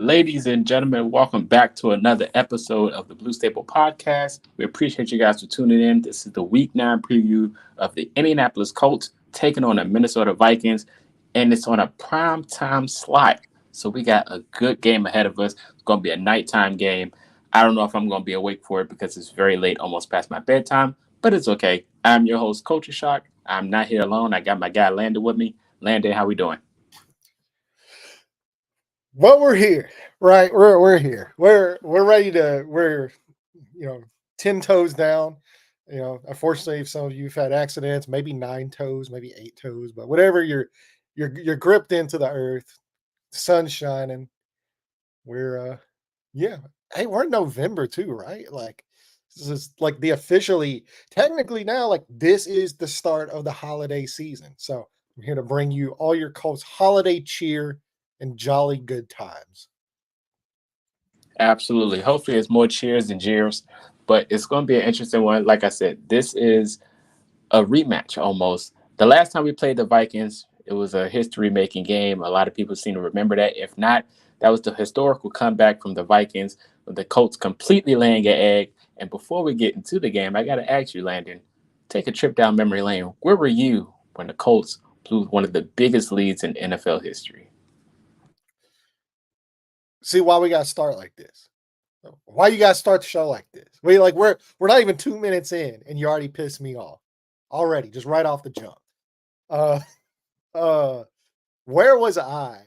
Ladies and gentlemen, welcome back to another episode of the Blue Staple Podcast. We appreciate you guys for tuning in. This is the Week 9 preview of the Indianapolis Colts taking on the Minnesota Vikings, and it's on a prime time slot. So we got a good game ahead of us. It's going to be a nighttime game. I don't know if I'm going to be awake for it because it's very late, almost past my bedtime, but it's okay. I'm your host, Culture Shock. I'm not here alone. I got my guy Landon with me. Landon, how we doing? Well, we're here, right? We're here. We're ready to. We're 10 toes down. Unfortunately, some of you've had accidents, maybe 9 toes, maybe 8 toes, but whatever you're gripped into the earth. The sun's shining. We're yeah. Hey, we're in November too, right? Like this is like the officially technically now, like this is the start of the holiday season. So I'm here to bring you all your Colts holiday cheer and jolly good times. Absolutely. Hopefully, it's more cheers than jeers, but it's going to be an interesting one. Like I said, this is a rematch almost. The last time we played the Vikings, it was a history making game. A lot of people seem to remember that. If not, that was the historical comeback from the Vikings, with the Colts completely laying an egg. And before we get into the game, I got to ask you, Landon, take a trip down memory lane. Where were you when the Colts blew one of the biggest leads in NFL history? See why we got to start like this. Why you got to start the show like this? We're not even 2 minutes in, and you already pissed me off already, just right off the jump. Uh, uh, where was I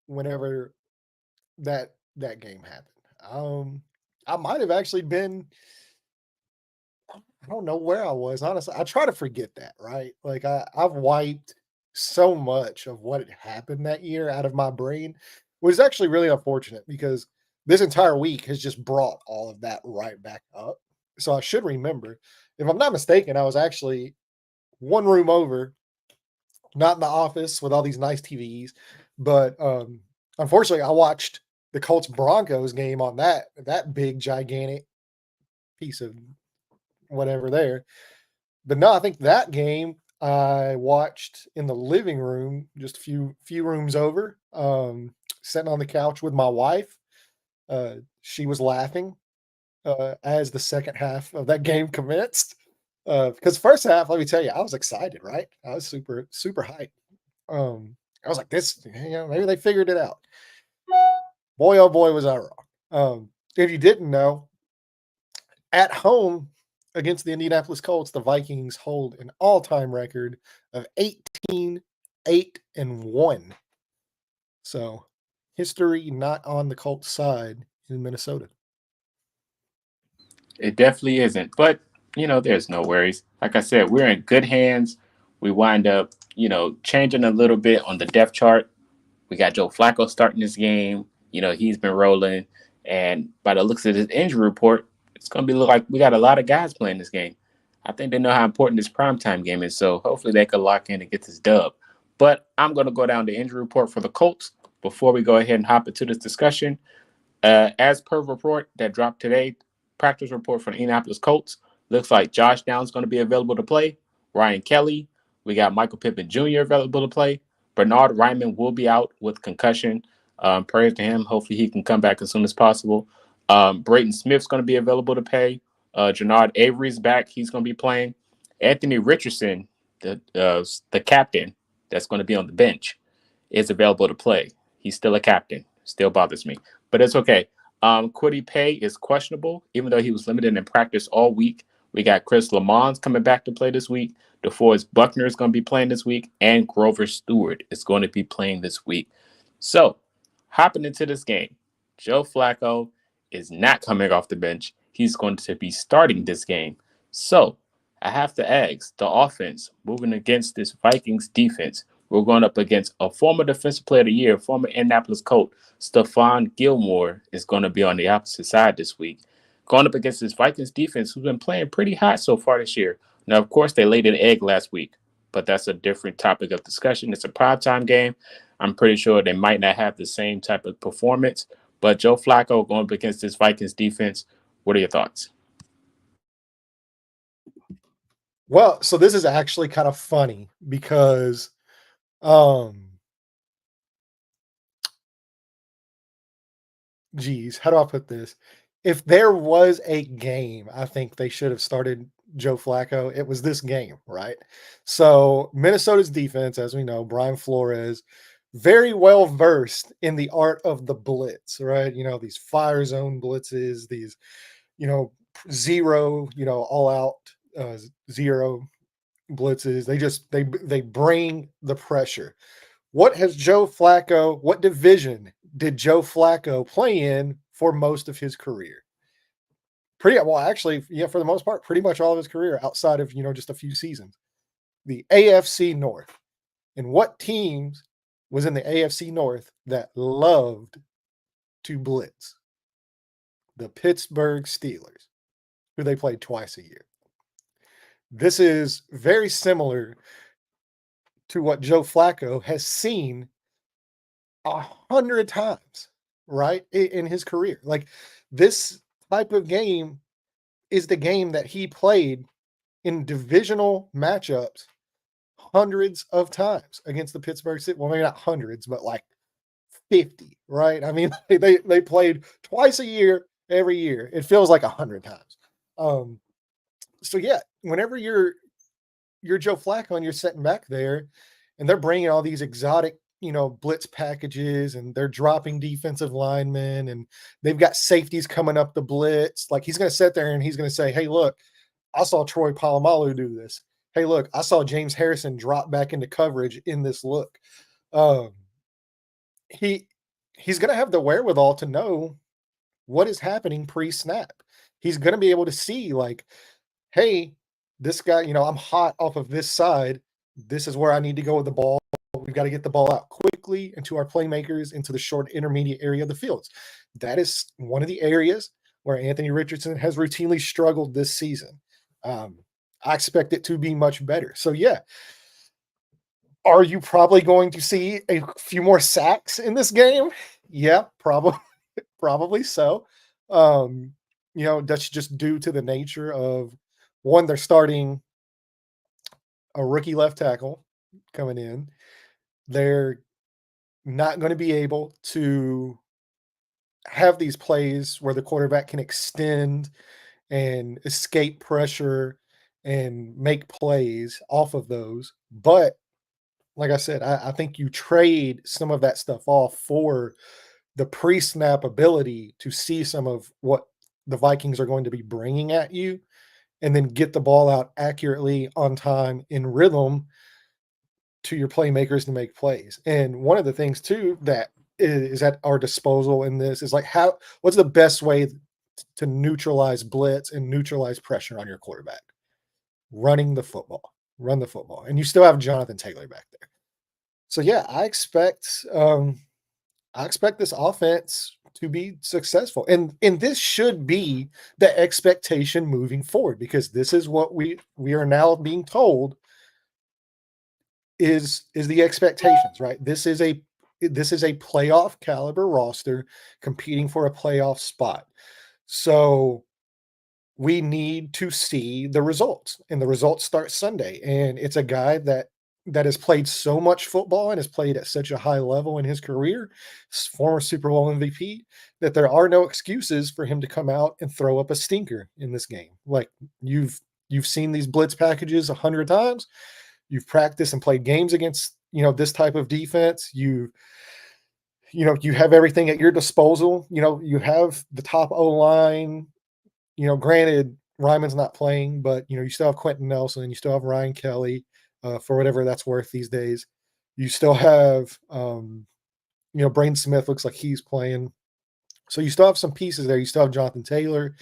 whenever that game happened? I might have actually been. I don't know where I was. Honestly, I try to forget that. Right, like I've wiped so much of what had happened that year out of my brain, which is actually really unfortunate because this entire week has just brought all of that right back up. So I should remember. If I'm not mistaken, I was actually one room over, not in the office with all these nice TVs, but unfortunately, I watched the Colts Broncos game on that big gigantic piece of whatever there. But no, I think that game I watched in the living room, just a few rooms over, sitting on the couch with my wife. She was laughing as the second half of that game commenced. Because first half, let me tell you, I was excited, right? I was super hyped. I was like, maybe they figured it out. Boy, oh boy, was I wrong. If you didn't know, at home against the Indianapolis Colts, the Vikings hold an all-time record of 18-8-1. So history not on the Colts side in Minnesota. It definitely isn't. But, there's no worries. Like I said, we're in good hands. We wind up, changing a little bit on the depth chart. We got Joe Flacco starting this game. He's been rolling. And by the looks of this injury report, it's going to be look like we got a lot of guys playing this game. I think they know how important this primetime game is. So hopefully they can lock in and get this dub. But I'm going to go down the injury report for the Colts before we go ahead and hop into this discussion. As per report that dropped today, practice report from the Indianapolis Colts, looks like Josh Downs is going to be available to play. Ryan Kelly, we got Michael Pittman Jr. available to play. Bernard Ryman will be out with concussion. Prayers to him. Hopefully he can come back as soon as possible. Brayton Smith's going to be available to play. Jannard Avery's back. He's going to be playing. Anthony Richardson, the captain that's going to be on the bench, is available to play. He's still a captain. Still bothers me, but it's okay. Kwity Paye is questionable, even though he was limited in practice all week. We got Chris Lamons coming back to play this week. DeForest Buckner is going to be playing this week, and Grover Stewart is going to be playing this week. So, hopping into this game, Joe Flacco is not coming off the bench. He's going to be starting this game. So, I have to ask the offense moving against this Vikings defense. We're going up against a former Defensive Player of the Year, former Indianapolis Colt, Stephon Gilmore, is going to be on the opposite side this week. Going up against this Vikings defense, who's been playing pretty hot so far this year. Now, of course, they laid an egg last week, but that's a different topic of discussion. It's a primetime game. I'm pretty sure they might not have the same type of performance. But Joe Flacco going up against this Vikings defense, what are your thoughts? Well, so this is actually kind of funny because um geez, how do I put this? If there was a game, I think they should have started Joe Flacco. It was this game, right? So Minnesota's defense, as we know, Brian Flores, very well versed in the art of the blitz, right? These fire zone blitzes, these, you know, zero, all out zero blitzes. They bring the pressure. What division did Joe Flacco play in for most of his career? Pretty well, actually, yeah, for the most part, pretty much all of his career outside of, just a few seasons. The AFC North. And what teams was in the AFC North that loved to blitz? The Pittsburgh Steelers, who they played twice a year. This is very similar to what Joe Flacco has seen 100 times, right, in his career. Like, this type of game is the game that he played in divisional matchups hundreds of times against the Pittsburgh Steelers. Well, maybe not hundreds, but like 50, right? I mean, they played twice a year every year. It feels like 100 times. So yeah, whenever you're Joe Flacco and you're sitting back there and they're bringing all these exotic, blitz packages, and they're dropping defensive linemen, and they've got safeties coming up the blitz. Like, he's going to sit there and he's going to say, hey, look, I saw Troy Polamalu do this. Hey, look, I saw James Harrison drop back into coverage in this look. Um, he's going to have the wherewithal to know what is happening pre-snap. He's going to be able to see, like, hey, this guy, I'm hot off of this side. This is where I need to go with the ball. We've got to get the ball out quickly into our playmakers, into the short intermediate area of the fields. That is one of the areas where Anthony Richardson has routinely struggled this season. I expect it to be much better. So, yeah. Are you probably going to see a few more sacks in this game? Yeah, probably so. That's just due to the nature of, one, they're starting a rookie left tackle coming in. They're not going to be able to have these plays where the quarterback can extend and escape pressure and make plays off of those. But like I said, I think you trade some of that stuff off for the pre-snap ability to see some of what the Vikings are going to be bringing at you, and then get the ball out accurately, on time, in rhythm to your playmakers to make plays. And one of the things too that is at our disposal in this is, like, what's the best way to neutralize blitz and neutralize pressure on your quarterback? Running the football. Run the football. And you still have Jonathan Taylor back there. So yeah, I expect this offense to be successful. And this should be the expectation moving forward, because this is what we are now being told is the expectations, right? This is a playoff caliber roster competing for a playoff spot. So we need to see the results, and the results start Sunday. And it's a guy that has played so much football and has played at such a high level in his career, former Super Bowl MVP, that there are no excuses for him to come out and throw up a stinker in this game. Like, you've seen these blitz packages 100 times. You've practiced and played games against, this type of defense. You have everything at your disposal. You have the top O-line. Granted, Ryman's not playing, but, you still have Quentin Nelson. You still have Ryan Kelly, for whatever that's worth these days. You still have, Braden Smith looks like he's playing. So you still have some pieces there. You still have Jonathan Taylor.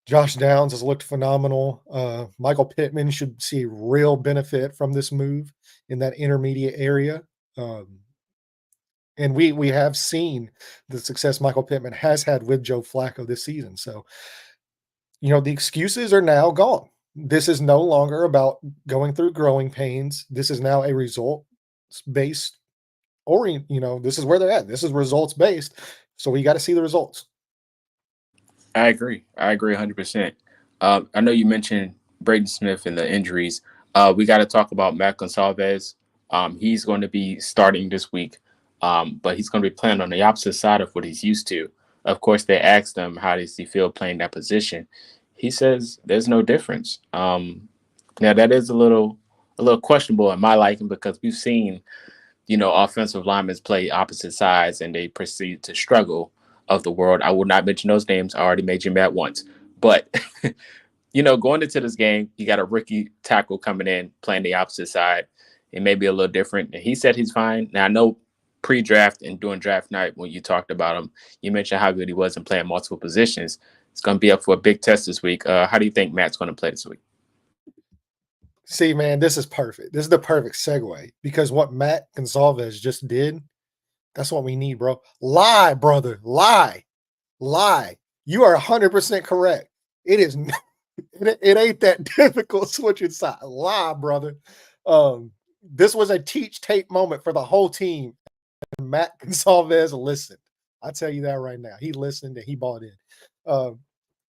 Josh Downs has looked phenomenal. Michael Pittman should see real benefit from this move in that intermediate area. And we have seen the success Michael Pittman has had with Joe Flacco this season. So, the excuses are now gone. This is no longer about going through growing pains. This is now a results-based this is where they're at. This is results-based. So we got to see the results. I agree. 100%. I know you mentioned Braden Smith and the injuries. We got to talk about Matt Gonsalves. He's going to be starting this week, but he's going to be playing on the opposite side of what he's used to. Of course, they asked him how does he feel playing that position. He says there's no difference. Now that is a little questionable in my liking because we've seen offensive linemen play opposite sides and they proceed to struggle of the world. I will not mention those names. I already made you mad once, but going into this game, you got a rookie tackle coming in playing the opposite side. It may be a little different. And he said he's fine. Now I know pre-draft and during draft night when you talked about him, you mentioned how good he was in playing multiple positions. It's going to be up for a big test this week. How do you think Matt's going to play this week? See, man, this is perfect. This is the perfect segue because what Matt Gonsalves just did, that's what we need, bro. Lie, brother. Lie. Lie. You are 100% correct. It is it ain't that difficult switching side. Lie, brother. This was a teach tape moment for the whole team. And Matt Gonsalves listened. I tell you that right now. He listened and he bought in.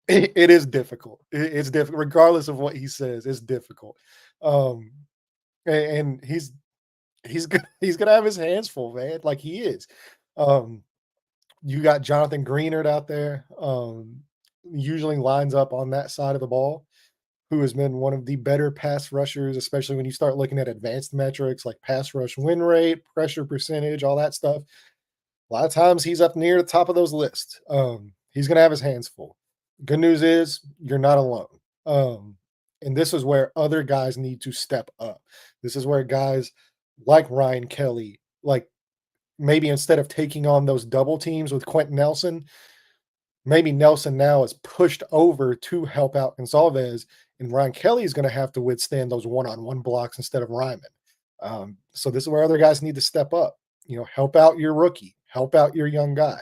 It is difficult. It's difficult, regardless of what he says. It's difficult. Um, and he's gonna have his hands full, man. Like he is. Um, you got Jonathan Greenard out there. Usually lines up on that side of the ball, who has been one of the better pass rushers, especially when you start looking at advanced metrics like pass rush win rate, pressure percentage, all that stuff. A lot of times he's up near the top of those lists. He's going to have his hands full. Good news is you're not alone. And this is where other guys need to step up. This is where guys like Ryan Kelly, like maybe instead of taking on those double teams with Quentin Nelson, maybe Nelson now is pushed over to help out Gonsalves, and Ryan Kelly is going to have to withstand those one-on-one blocks instead of Ryman. So this is where other guys need to step up. Help out your rookie, help out your young guy.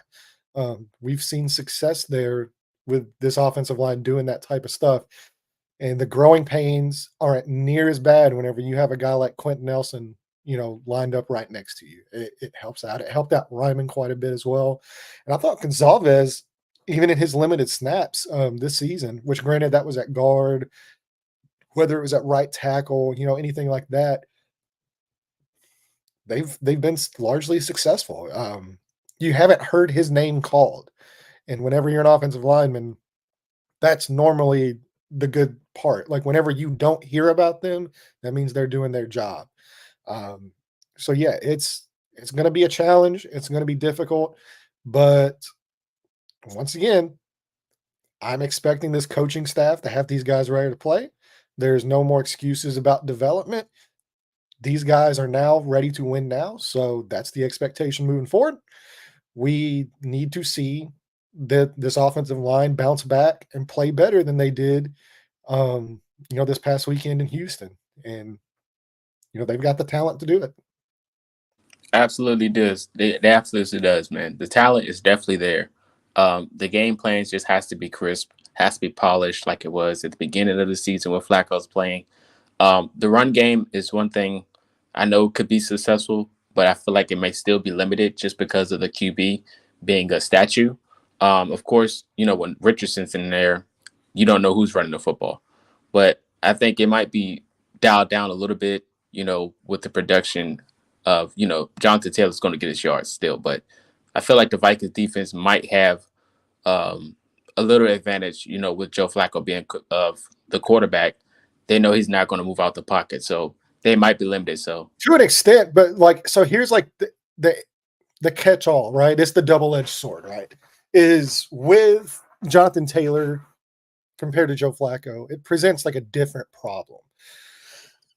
We've seen success there with this offensive line doing that type of stuff, and the growing pains aren't near as bad whenever you have a guy like Quentin Nelson, lined up right next to you. It helps out. It helped out Ryman quite a bit as well, and I thought Gonsalves, even in his limited snaps this season, which granted that was at guard, whether it was at right tackle, anything like that, they've been largely successful. You haven't heard his name called, and whenever you're an offensive lineman, that's normally the good part. Like whenever you don't hear about them, that means they're doing their job. Um, so yeah, it's going to be a challenge. It's going to be difficult, but once again, I'm expecting this coaching staff to have these guys ready to play. There's no more excuses about development. These guys are now ready to win now. So that's the expectation moving forward. We need to see that this offensive line bounce back and play better than they did, this past weekend in Houston. And, they've got the talent to do it. Absolutely does. It absolutely does, man. The talent is definitely there. The game plans just has to be crisp, has to be polished like it was at the beginning of the season when Flacco's playing. The run game is one thing I know could be successful, but I feel like it may still be limited just because of the QB being a statue. Of course, when Richardson's in there, you don't know who's running the football. But I think it might be dialed down a little bit, with the production of, Jonathan Taylor's going to get his yards still. But I feel like the Vikings defense might have um, a little advantage, with Joe Flacco being of the quarterback. They know he's not going to move out the pocket, so they might be limited. So To an extent, but so here's like the catch-all, right? It's the double-edged sword, right? Is with Jonathan Taylor compared to Joe Flacco, it presents like a different problem.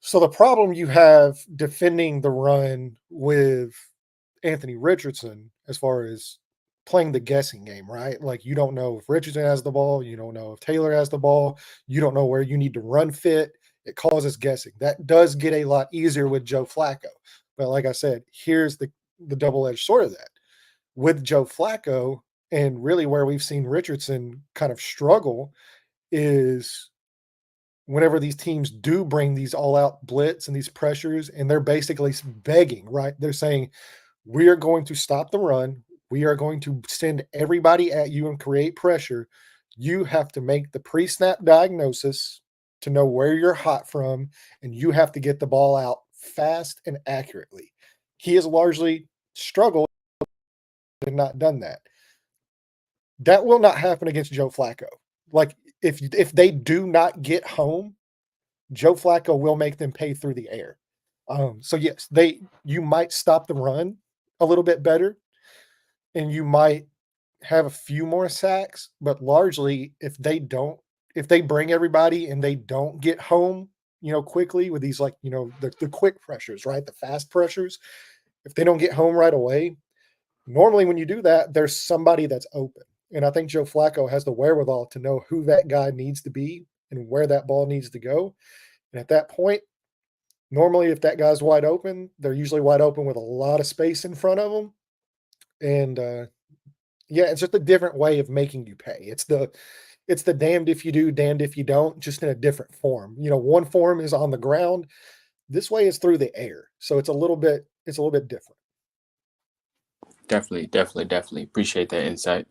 So the problem you have defending the run with Anthony Richardson, as far as playing the guessing game, right? Like you don't know if Richardson has the ball, you don't know if Taylor has the ball, you don't know where you need to run fit. It causes guessing. That does get a lot easier with Joe Flacco. But like I said, here's the double-edged sword of that. With Joe Flacco, and really where we've seen Richardson kind of struggle is whenever these teams do bring these all-out blitz and these pressures, and they're basically begging, right? They're saying, we are going to stop the run. We are going to send everybody at you and create pressure. You have to make the pre-snap diagnosis to know where you're hot from, and you have to get the ball out fast and accurately. He has largely struggled and not done that. That will not happen against Joe Flacco. Like if they do not get home, Joe Flacco will make them pay through the air. So yes, you might stop the run a little bit better, and you might have a few more sacks, but largely if they bring everybody and they don't get home, quickly with these, like, the quick pressures, right? The fast pressures. If they don't get home right away, normally when you do that, there's somebody that's open. And I think Joe Flacco has the wherewithal to know who that guy needs to be and where that ball needs to go. And at that point, normally if that guy's wide open, they're usually wide open with a lot of space in front of them. And yeah, it's just a different way of making you pay. It's the damned if you do, damned if you don't, just in a different form. One form is on the ground. This way is through the air. So it's a little bit different. Definitely, definitely, definitely appreciate that insight.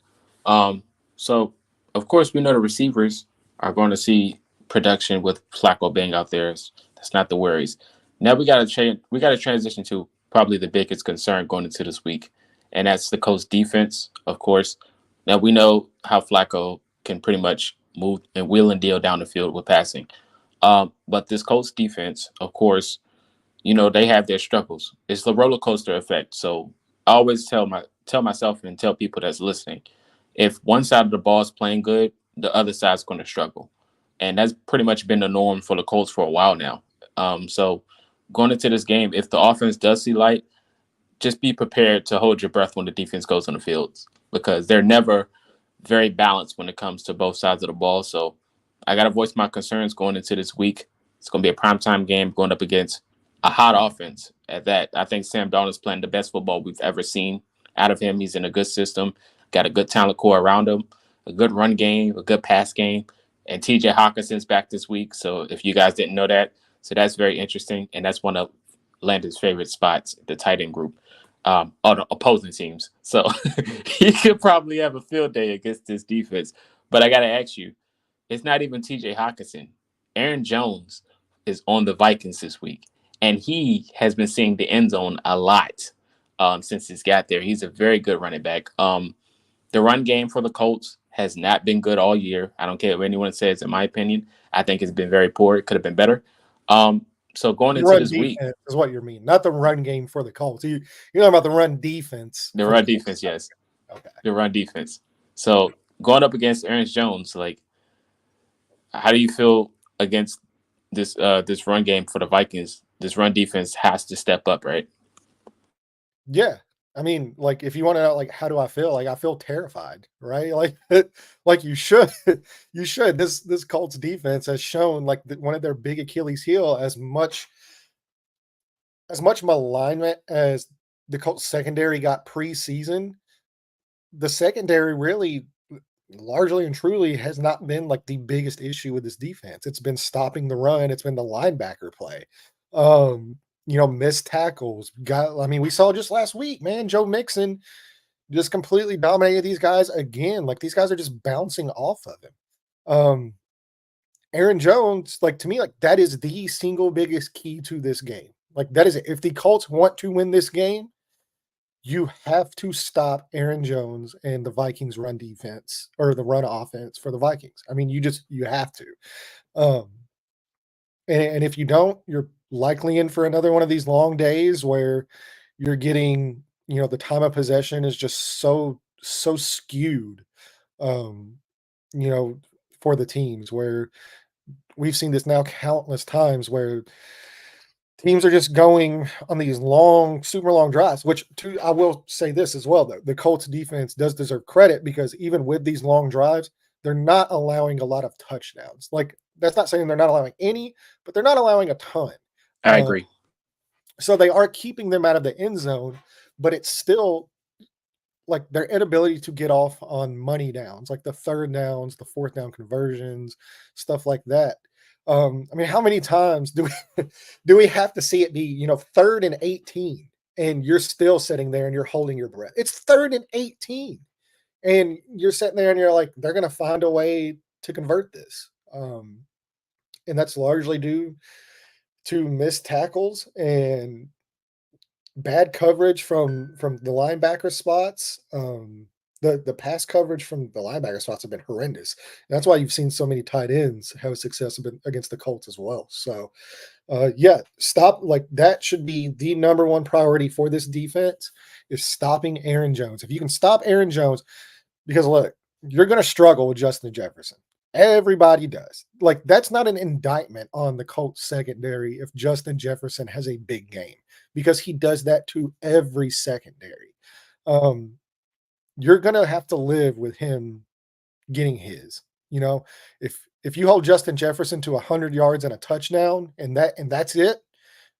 So of course we know the receivers are going to see production with Flacco being out there. That's not the worries. Now we got to transition to probably the biggest concern going into this week, and that's the Colts defense. Of course, now we know how Flacco can pretty much move and wheel and deal down the field with passing. But this Colts defense, of course, they have their struggles. It's the roller coaster effect. So I always tell myself and tell people that's listening, if one side of the ball is playing good, the other side's going to struggle, and that's pretty much been the norm for the Colts for a while now. So going into this game, if the offense does see light, just be prepared to hold your breath when the defense goes on the fields, because they're never very balanced when it comes to both sides of the ball. So I got to voice my concerns going into this week. It's going to be a primetime game going up against a hot offense at that. I think Sam Darnold's playing the best football we've ever seen out of him. He's in a good system, got a good talent core around him, a good run game, a good pass game. And TJ Hawkinson's back this week. So if you guys didn't know that, so that's very interesting. And that's one of Landon's favorite spots, the tight end group, on the opposing teams. So he could probably have a field day against this defense. But I got to ask you, it's not even TJ Hawkinson. Aaron Jones is on the Vikings this week, and he has been seeing the end zone a lot since he's got there. He's a very good running back. The run game for the Colts has not been good all year. I don't care what anyone says, in my opinion. I think it's been very poor. It could have been better. So going The into run this week, defense is what you mean, not the run game for the Colts. You're talking about the run defense the for the run Colts. defense, yes, Okay. the run defense. So going up against Aaron Jones, like, how do you feel against this run game for the Vikings? This run defense has to step up, right? Yeah. I mean, like, if you want to know, like, how do I feel? Like, I feel terrified, right? Like, like you should, you should. This Colts defense has shown, like, one of their big Achilles heel, as much malignment as the Colts secondary got preseason. The secondary really, largely and truly, has not been like the biggest issue with this defense. It's been stopping the run. It's been the linebacker play. Um, missed tackles. I mean, we saw just last week, man, Joe Mixon just completely dominated these guys again. Like, these guys are just bouncing off of him. Um, Aaron Jones, like, to me, like, that is the single biggest key to this game. Like, that is it. If the Colts want to win this game, you have to stop Aaron Jones and the Vikings run defense, or the run offense for the Vikings. I mean, you have to. Um, and if you don't, you're likely in for another one of these long days where you're getting, the time of possession is just so skewed, um, you know, for the teams, where we've seen this now countless times where teams are just going on these long, super long drives, which, I will say this as well, though. The Colts defense does deserve credit, because even with these long drives, they're not allowing a lot of touchdowns. Like, that's not saying they're not allowing any, but they're not allowing a ton. I Uh, agree. so they are keeping them out of the end zone, but it's still like their inability to get off on money downs, like the third downs, the fourth down conversions, stuff like that. I mean, how many times do we do we have to see it be, 3rd and 18, and you're still sitting there and you're holding your breath? It's 3rd and 18, and you're sitting there and you're like, they're going to find a way to convert this. And that's largely due to missed tackles and bad coverage from the linebacker spots. The pass coverage from the linebacker spots have been horrendous. And that's why you've seen so many tight ends have success against the Colts as well. So, yeah, stop. Like that should be the number one priority for this defense is stopping Aaron Jones. If you can stop Aaron Jones, because look, you're going to struggle with Justin Jefferson. Everybody does. Like that's not an indictment on the Colts secondary if Justin Jefferson has a big game because he does that to every secondary. Um, you're gonna have to live with him getting his. You know, if you hold Justin Jefferson to 100 yards and a touchdown, and that's it,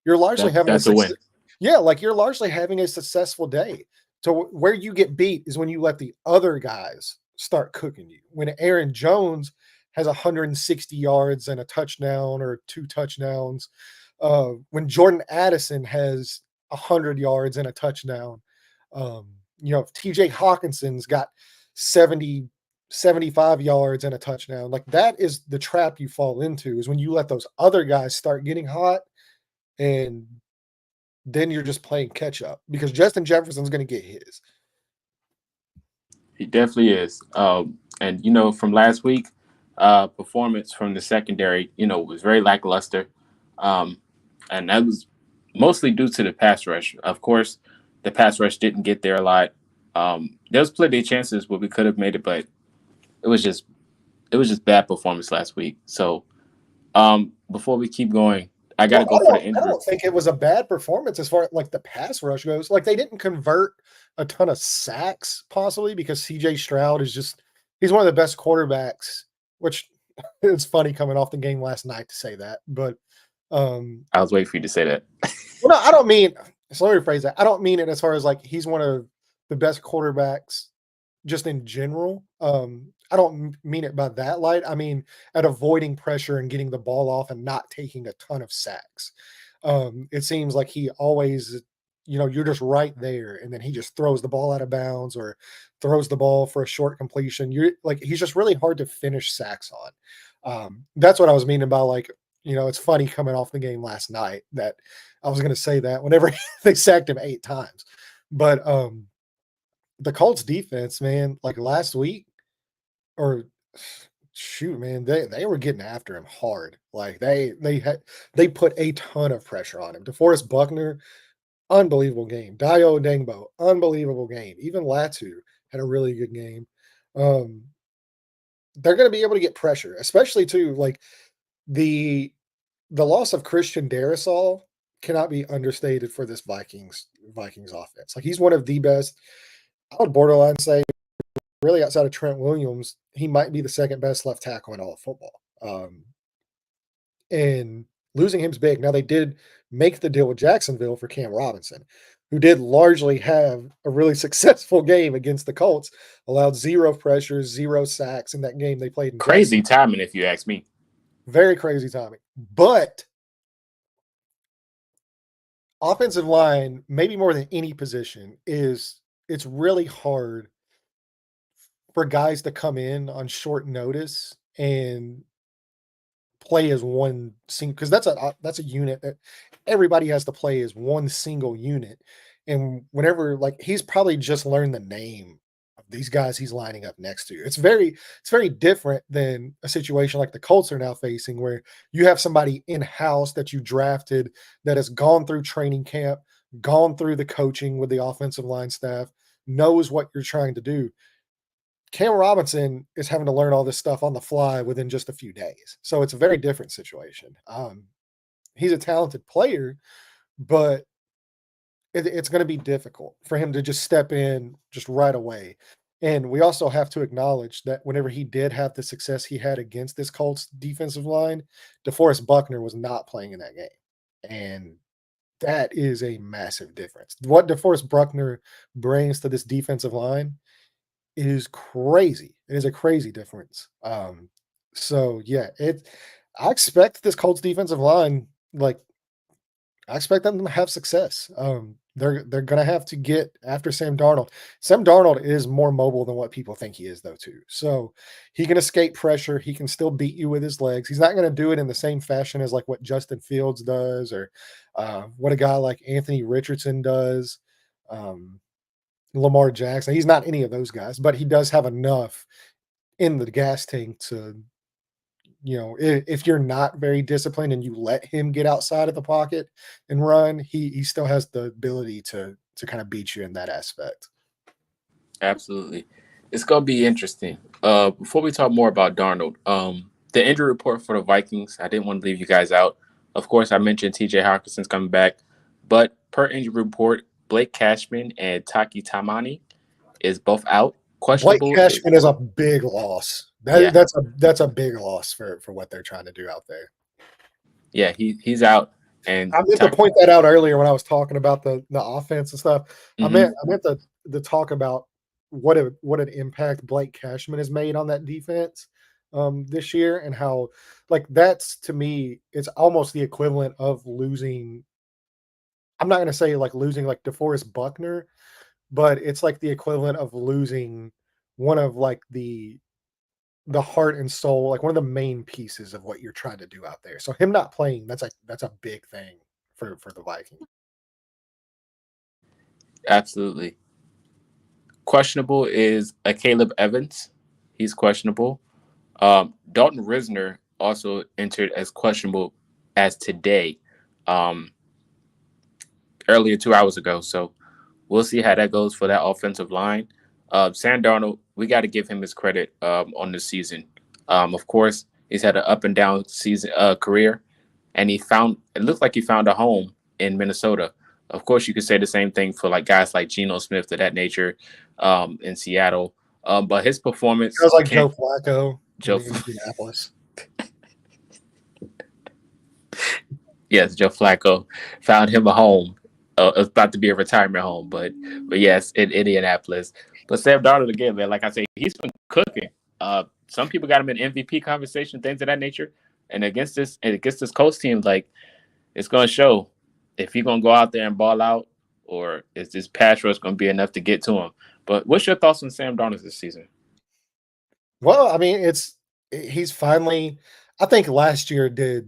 you're largely having a That's a success. win. Yeah, like you're largely having a successful day. So where you get beat is when you let the other guys start cooking you. When Aaron Jones has 160 yards and a touchdown or two touchdowns, when Jordan Addison has 100 yards and a touchdown, um, TJ Hawkinson's got 70, 75 yards and a touchdown. Like that is the trap you fall into is when you let those other guys start getting hot and then you're just playing catch up because Justin Jefferson's going to get his. He definitely is. And from last week, performance from the secondary, was very lackluster, um, and that was mostly due to the pass rush. Of course, the pass rush didn't get there a lot. There was plenty of chances where we could have made it, but it was just bad performance last week. So before we keep going, I got to Well, go for the I injury. don't think it was a bad performance as far as like the pass rush goes. Like they didn't convert a ton of sacks, possibly because CJ Stroud is just he's one of the best quarterbacks, which it's funny coming off the game last night to say that. But I was waiting for you to say that. well, no, I don't mean so let me rephrase that. I don't mean it as far as like he's one of the best quarterbacks just in general. I don't mean it by that light. I mean at avoiding pressure and getting the ball off and not taking a ton of sacks. It seems like he always, you're just right there, and then he just throws the ball out of bounds or throws the ball for a short completion. You're like he's just really hard to finish sacks on. That's what I was meaning by like, it's funny coming off the game last night that I was going to say that whenever they sacked him 8 times, but the Colts defense, man, like last week or shoot, man, they were getting after him hard. Like they put a ton of pressure on him. DeForest Buckner, unbelievable game. Dio Dengbo, unbelievable game. Even Latu had a really good game. Um, they're going to be able to get pressure, especially too like the the loss of Christian Darrisaw cannot be understated for this Vikings offense. Like he's one of the best. I would borderline say really outside of Trent Williams, he might be the second best left tackle in all of football. And losing him's big. Now they did make the deal with Jacksonville for Cam Robinson, who did largely have a really successful game against the Colts, allowed zero pressures, zero sacks in that game they played in Crazy Jacksonville. timing, if you ask me. Very crazy timing. But offensive line, maybe more than any position, it's really hard for guys to come in on short notice and play as one single because that's a unit that everybody has to play as one single unit. And whenever like he's probably just learned the name of these guys he's lining up next to. It's very different than a situation like the Colts are now facing where you have somebody in-house that you drafted that has gone through training camp, gone through the coaching with the offensive line staff, knows what you're trying to do. Cam Robinson is having to learn all this stuff on the fly within just a few days. So it's a very different situation. He's a talented player, but it's going to be difficult for him to just step in just right away. And we also have to acknowledge that whenever he did have the success he had against this Colts defensive line, DeForest Buckner was not playing in that game. And that is a massive difference. What DeForest Buckner brings to this defensive line is crazy. It is a crazy difference. So yeah, I expect this Colts defensive line, like I expect them to have success. They're gonna have to get after Sam Darnold. Sam Darnold is more mobile than what people think he is, though, too. So he can escape pressure. He can still beat you with his legs. He's not gonna do it in the same fashion as like what Justin Fields does or what a guy like Anthony Richardson does. Um, Lamar Jackson. He's not any of those guys, but he does have enough in the gas tank to, if you're not very disciplined and you let him get outside of the pocket and run, he still has the ability to kind of beat you in that aspect. Absolutely. It's gonna be interesting. Before we talk more about Darnold, the injury report for the Vikings, I didn't want to leave you guys out. Of course, I mentioned TJ Hawkinson's coming back, but per injury report, Blake Cashman and Taki Tamani is both out. Blake Questionable. Cashman is a big loss. Yeah, That's a big loss for what they're trying to do out there. yeah, he's out. And I meant to point that out earlier when I was talking about the offense and stuff. mm-hmm. I meant to talk about what an impact Blake Cashman has made on that defense this year, and how, like, that's, to me, it's almost the equivalent of losing. I'm not going to say like losing like DeForest Buckner, but it's like the equivalent of losing one of like the heart and soul, like one of the main pieces of what you're trying to do out there. So him not playing, that's a big thing for the Vikings. Absolutely. Questionable is a Caleb Evans. He's questionable. Dalton Risner also entered as questionable as today, um, earlier 2 hours ago. So we'll see how that goes for that offensive line. Sam Darnold, we got to give him his credit on this season. Of course, he's had an up and down season career, and it looks like he found a home in Minnesota. Of course, you could say the same thing for like guys like Geno Smith of that nature in Seattle. But his performance Sounds like can't. Joe Flacco in Joe, Indianapolis. yes, Joe Flacco found him a home. It's about to be a retirement home, but yes, in Indianapolis. But Sam Darnold again, man, like I say, he's been cooking. Some people got him in MVP conversation, things of that nature. And against this Colts team, like it's gonna show if he's gonna go out there and ball out, or is this pass rush gonna be enough to get to him. But what's your thoughts on Sam Darnold this season? Well, I mean, he's finally. I think last year did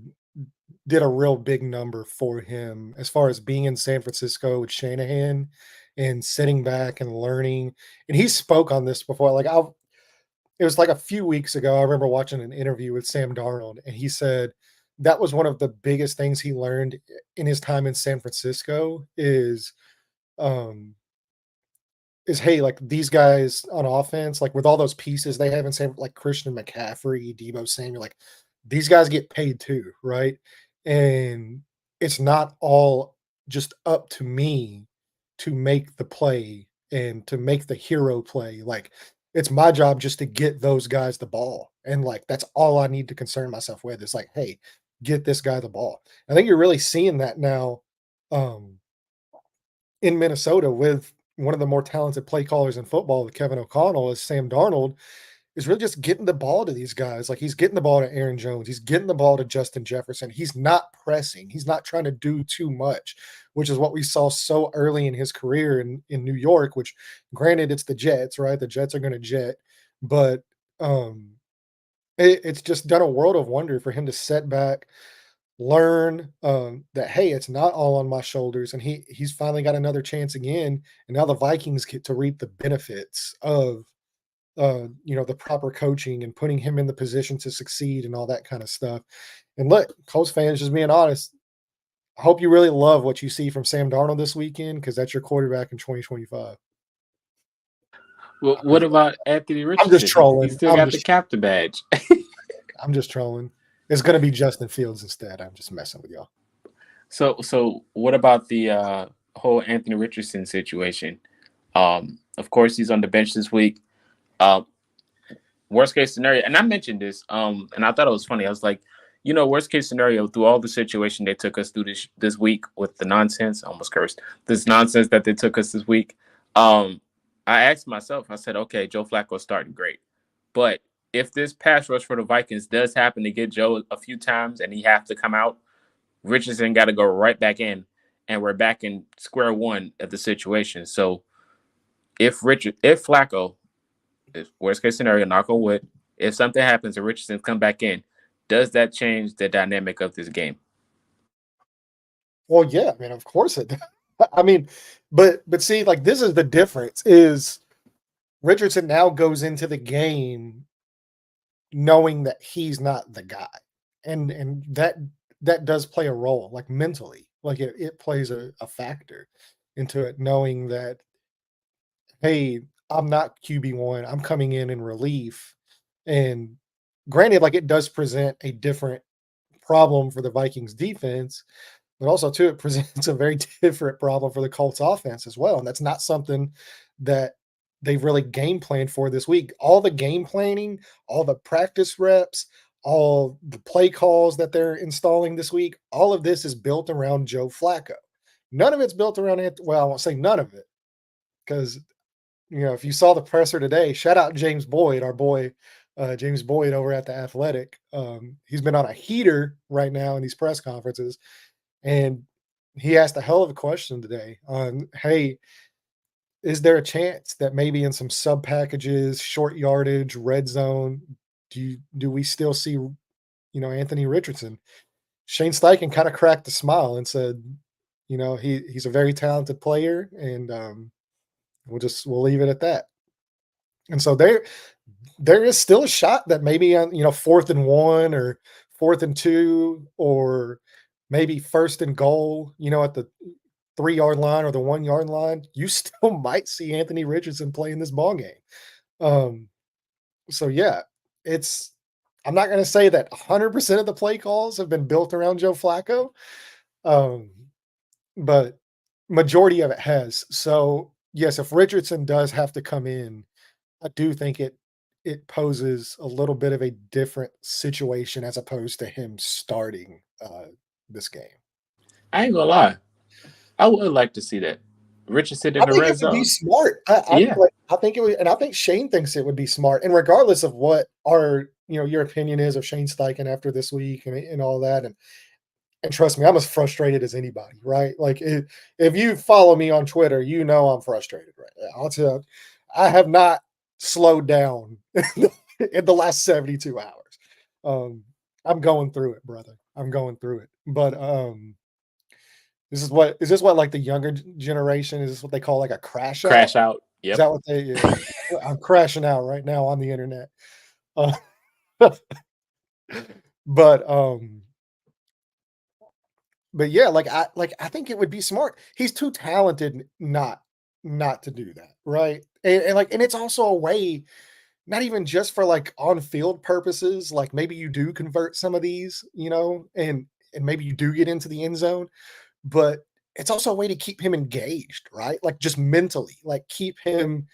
a real big number for him as far as being in San Francisco with Shanahan and sitting back and learning. And he spoke on this before. Like, it was like a few weeks ago. I remember watching an interview with Sam Darnold, and he said that was one of the biggest things he learned in his time in San Francisco um, is, hey, like, these guys on offense, like with all those pieces they have in San, like Christian McCaffrey, Debo Samuel, like these guys get paid too, right? And it's not all just up to me to make the play and to make the hero play. Like, it's my job just to get those guys the ball. And like that's all I need to concern myself with. It's like, hey, get this guy the ball. I think you're really seeing that now um in Minnesota with one of the more talented play callers in football with Kevin O'Connell is Sam Darnold is really just getting the ball to these guys. Like, he's getting the ball to Aaron Jones. He's getting the ball to Justin Jefferson. He's not pressing. He's not trying to do too much, which is what we saw so early in his career in New York, which granted it's the Jets, right? The Jets are going to jet, but it's just done a world of wonder for him to set back, learn that, hey, it's not all on my shoulders, and he's finally got another chance again, and now the Vikings get to reap the benefits of the proper coaching and putting him in the position to succeed and all that kind of stuff. And look, Colts fans, just being honest, I hope you really love what you see from Sam Darnold this weekend, because that's your quarterback in 2025. Well, I'm what just, about Anthony I'm just Richardson? He trolling. still got the captain badge. I'm just trolling. It's going to be Justin Fields instead. I'm just messing with y'all. So what about the whole Anthony Richardson situation? Of course, he's on the bench this week. Uh, Worst case scenario, and I mentioned this, and I thought it was funny. I was like, worst case scenario, through all the situation they took us through this week with the nonsense, I almost cursed, this nonsense that they took us this week. I asked myself, I said, okay, Joe Flacco starting great, but if this pass rush for the Vikings does happen to get Joe a few times and he have to come out, Richardson got to go right back in, and we're back in square one of the situation. So if Flacco, worst case scenario, knock on wood, if something happens and Richardson come back in, does that change the dynamic of this game? Well, yeah, I mean, of course it does. I mean, but see, like this is the difference is Richardson now goes into the game knowing that he's not the guy. And that does play a role, like mentally. Like it plays a factor into it, knowing that, hey, I'm not QB1. I'm coming in relief. And granted, like it does present a different problem for the Vikings defense, but also too, it presents a very different problem for the Colts offense as well. And that's not something that they've really game planned for this week. All the game planning, all the practice reps, all the play calls that they're installing this week, all of this is built around Joe Flacco. None of it's built around it. Well, I won't say none of it, because if you saw the presser today, shout out James Boyd, our boy, James Boyd over at the Athletic. He's been on a heater right now in these press conferences, and he asked a hell of a question today on, hey, is there a chance that maybe in some sub packages, short yardage, red zone, do we still see Anthony Richardson? Shane Steichen kind of cracked a smile and said, he's a very talented player, and we'll leave it at that. And so there is still a shot that maybe on 4th and 1 or 4th and 2 or maybe 1st and goal, at the 3-yard line or the 1-yard line, you still might see Anthony Richardson playing this ball game. So yeah, I'm not going to say that 100% of the play calls have been built around Joe Flacco, but majority of it has. So yes, if Richardson does have to come in, I do think it poses a little bit of a different situation as opposed to him starting this game. I ain't gonna lie. I would like to see that. Richardson in I the think red it would be zone. smart. Yeah. I think it would, and I think Shane thinks it would be smart. And regardless of what your opinion is of Shane Steichen after this week and all that, and trust me, I'm as frustrated as anybody, right? Like if you follow me on Twitter, I'm frustrated right now. I'll tell you, I have not slowed down in the last 72 hours. I'm going through it, brother. I'm going through it. But is this what like the younger generation, is this what they call like a crash out? Crash out. Is Yep. that what they I'm crashing out right now on the internet. Uh, but but yeah, I think it would be smart. He's too talented not to do that, right? And it's also a way, not even just for like on field purposes, like maybe you do convert some of these, and maybe you do get into the end zone, but it's also a way to keep him engaged, right? Like just mentally, like keep him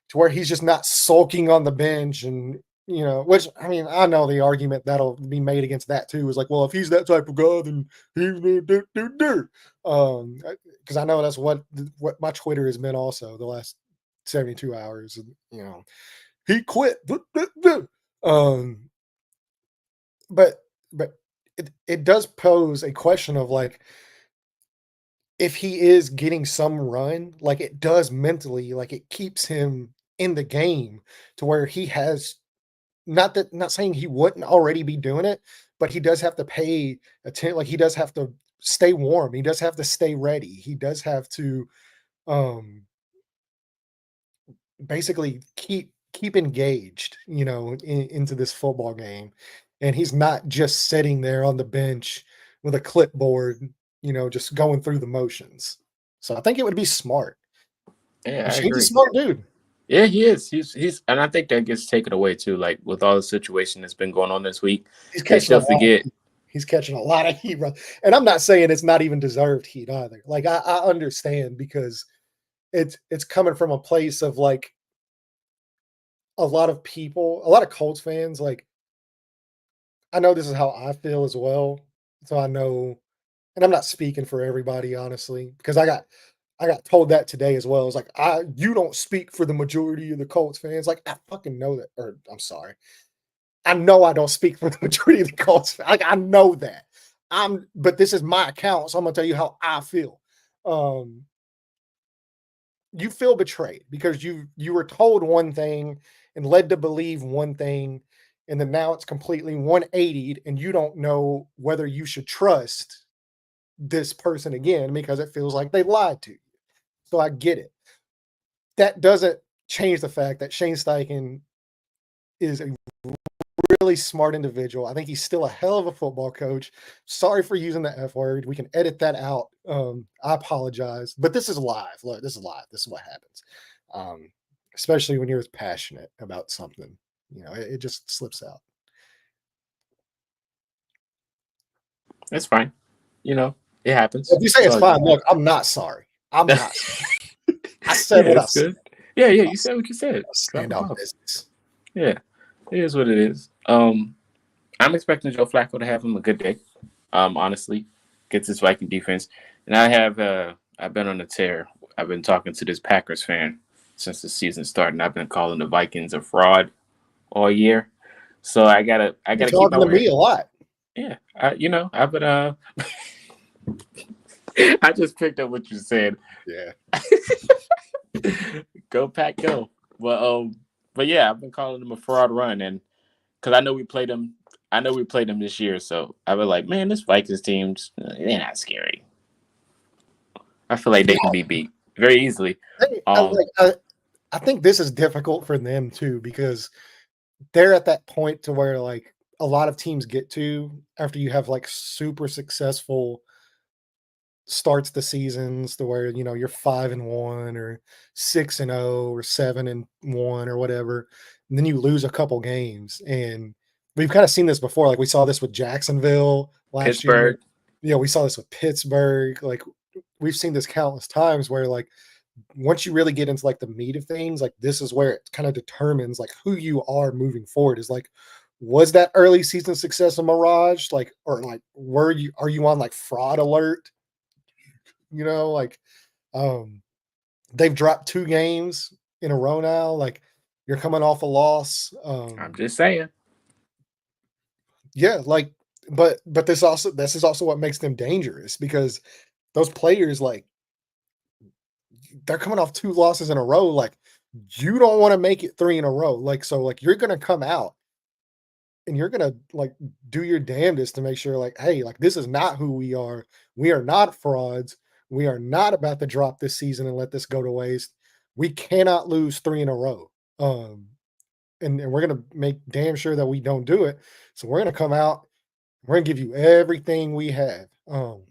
to where he's just not sulking on the bench. And which, I mean, I know the argument that'll be made against that too is like, well, if he's that type of guy, then he's because I know that's what my Twitter has been also the last 72 hours. And he quit. um but it does pose a question of like, if he is getting some run, like it does mentally, like it keeps him in the game to where he has, not saying he wouldn't already be doing it, but he does have to pay attention. Like he does have to stay warm. He does have to stay ready. He does have to um basically keep engaged, into this football game. And he's not just sitting there on the bench with a clipboard, just going through the motions. So I think it would be smart. Yeah, And I Shane's a agree. smart dude. Yeah, he is. And I think that gets taken away too. Like with all the situation that's been going on this week, He's they catching a still lot of forget. heat. He's catching a lot of heat, bro. And I'm not saying it's not even deserved heat either. Like I understand, because it's coming from a place of like a lot of people, a lot of Colts fans, like I know this is how I feel as well. So I know, and I'm not speaking for everybody, honestly, because I got told that today as well. It's like, you don't speak for the majority of the Colts fans. Like, I fucking know that, or I'm sorry. I know I don't speak for the majority of the Colts. Like, I know that. But this is my account, so I'm gonna tell you how I feel. Um, you feel betrayed because you were told one thing and led to believe one thing, and then now it's completely 180'd, and you don't know whether you should trust this person again because it feels like they lied to you. So I get it. That doesn't change the fact that Shane Steichen is a really smart individual. I think he's still a hell of a football coach. Sorry for using the F word. We can edit that out. I apologize, but this is live. Look, this is live. This is what happens. Especially when you're as passionate about something, it just slips out. It's fine. It happens. If you say it's fine, look, I'm not sorry. I'm not. I said what I it's said. good. Yeah, you said what you said. Stand out business. Yeah, it is what it is. I'm expecting Joe Flacco to have him a good day. Honestly, gets this Viking defense, and I've been on a tear. I've been talking to this Packers fan since the season started, and I've been calling the Vikings a fraud all year. So I gotta keep talking my to me a lot. Yeah, I've been I just picked up what you said. Yeah. Go Pack, go. But yeah, I've been calling them a fraud run, and because I know we played them this year, so I was like, man, this Vikings team, they're not scary. I feel like they can be beat very easily. I think this is difficult for them too, because they're at that point to where like a lot of teams get to after you have like super successful starts the seasons to where you're 5-1 or 6-0 or 7-1 or whatever, and then you lose a couple games. And we've kind of seen this before. Like we saw this with Jacksonville last year. We saw this with Pittsburgh. Like we've seen this countless times where like once you really get into like the meat of things, like this is where it kind of determines like who you are moving forward. Is like, was that early season success a mirage? Like, or like are you on like fraud alert? They've dropped 2 games in a row now. Like you're coming off a loss. I'm just saying. Yeah, like, but this is also what makes them dangerous, because those players, like, they're coming off 2 losses in a row. Like, you don't want to make it 3 in a row. Like, so like you're gonna come out and you're gonna like do your damnedest to make sure, like, hey, like this is not who we are. We are not frauds. We are not about to drop this season and let this go to waste. We cannot lose 3 in a row. And we're going to make damn sure that we don't do it. So we're going to come out, we're going to give you everything we have. And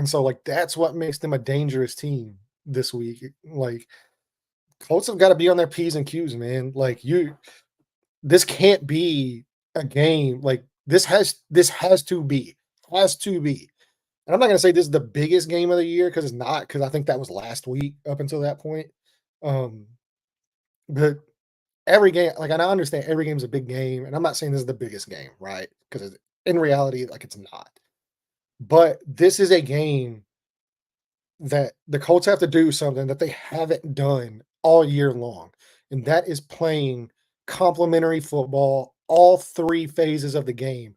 so like, that's what makes them a dangerous team this week. Like Colts have got to be on their P's and Q's, man. Like this can't be a game. Like this has to be. And I'm not going to say this is the biggest game of the year, because it's not, because I think that was last week up until that point. But every game, like, and I understand every game is a big game, and I'm not saying this is the biggest game, right? Because in reality, like, it's not. But this is a game that the Colts have to do something that they haven't done all year long, and that is playing complementary football. All 3 phases of the game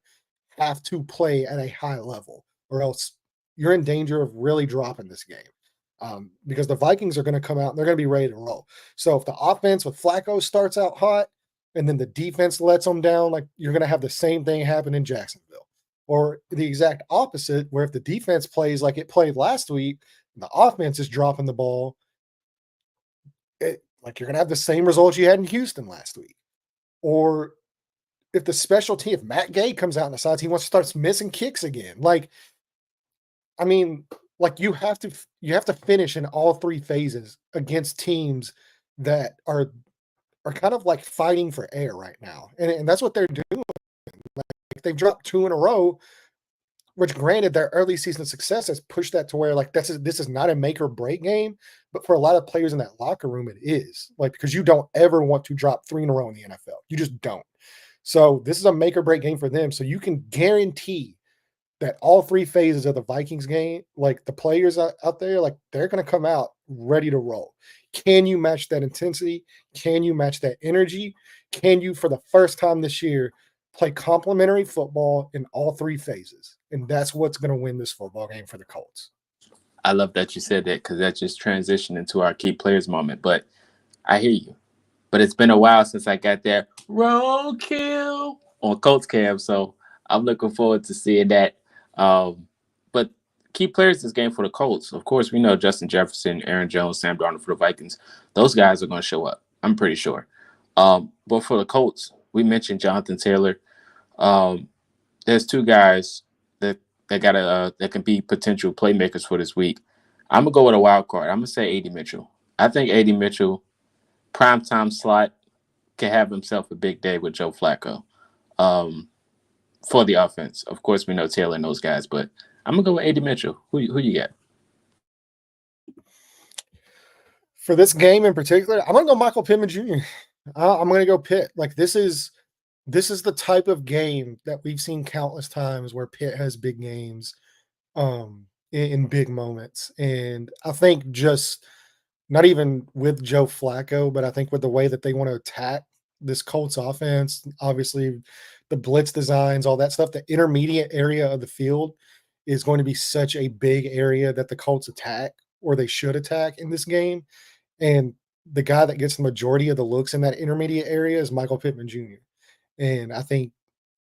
have to play at a high level, or else you're in danger of really dropping this game. Because the Vikings are going to come out and they're going to be ready to roll. So if the offense with Flacco starts out hot and then the defense lets them down, like you're going to have the same thing happen in Jacksonville. Or the exact opposite, where if the defense plays like it played last week, and the offense is dropping the ball, like you're going to have the same results you had in Houston last week. Or if the special team, if Matt Gay comes out and decides he wants to start missing kicks again, like, I mean, like you have to finish in all 3 phases against teams that are kind of like fighting for air right now. And that's what they're doing. Like they've dropped 2 in a row, which granted their early season success has pushed that to where like this is not a make or break game, but for a lot of players in that locker room, it is, like, because you don't ever want to drop 3 in a row in the NFL. You just don't. So this is a make or break game for them. So you can guarantee that all 3 phases of the Vikings game, like the players out there, like they're going to come out ready to roll. Can you match that intensity? Can you match that energy? Can you, for the first time this year, play complementary football in all 3 phases? And that's what's going to win this football game for the Colts. I love that you said that, because that just transitioned into our key players moment. But I hear you. But it's been a while since I got that roll kill on Colts cam, so I'm looking forward to seeing that. But key players this game for the Colts. Of course, we know Justin Jefferson, Aaron Jones, Sam Darnold for the Vikings. Those guys are going to show up. I'm pretty sure. But for the Colts, we mentioned Jonathan Taylor. Um, there's two guys that that can be potential playmakers for this week. I'm gonna go with a wild card. I'm gonna say A.D. Mitchell. I think A.D. Mitchell, primetime slot, can have himself a big day with Joe Flacco. Um, for the offense, of course, we know Taylor and those guys, but I'm gonna go with A.D. Mitchell. Who you got? For this game in particular, I'm gonna go Michael Pittman Jr. I'm gonna go Pitt. Like this is the type of game that we've seen countless times where Pitt has big games, in big moments, and I think just not even with Joe Flacco, but I think with the way that they want to attack this Colts offense, obviously the blitz designs, all that stuff, the intermediate area of the field is going to be such a big area that the Colts attack or they should attack in this game. And the guy that gets the majority of the looks in that intermediate area is Michael Pittman Jr. And I think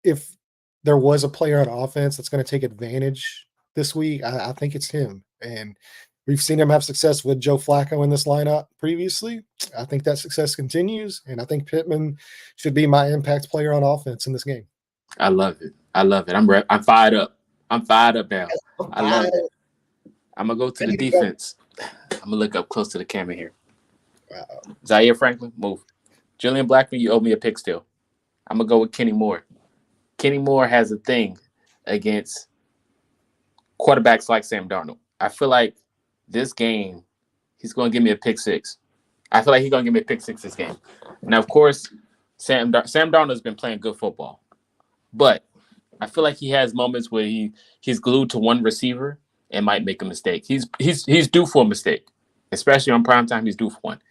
if there was a player on offense that's going to take advantage this week, I think it's him. And we've seen him have success with Joe Flacco in this lineup previously. I think that success continues, and I think Pittman should be my impact player on offense in this game. I love it. I'm fired up. I'm fired up now. I love it. I'm gonna go to the defense. I'm gonna look up close to the camera here. Wow. Zaire Franklin, move. Julian Blackman, you owe me a pick still. I'm gonna go with Kenny Moore. Kenny Moore has a thing against quarterbacks like Sam Darnold. I feel like this game, he's going to give me a pick six. I feel like he's going to give me a pick six this game. Now, of course, Sam Darnold has been playing good football, but I feel like he has moments where he's glued to one receiver and might make a mistake. He's due for a mistake, especially on primetime. He's due for one.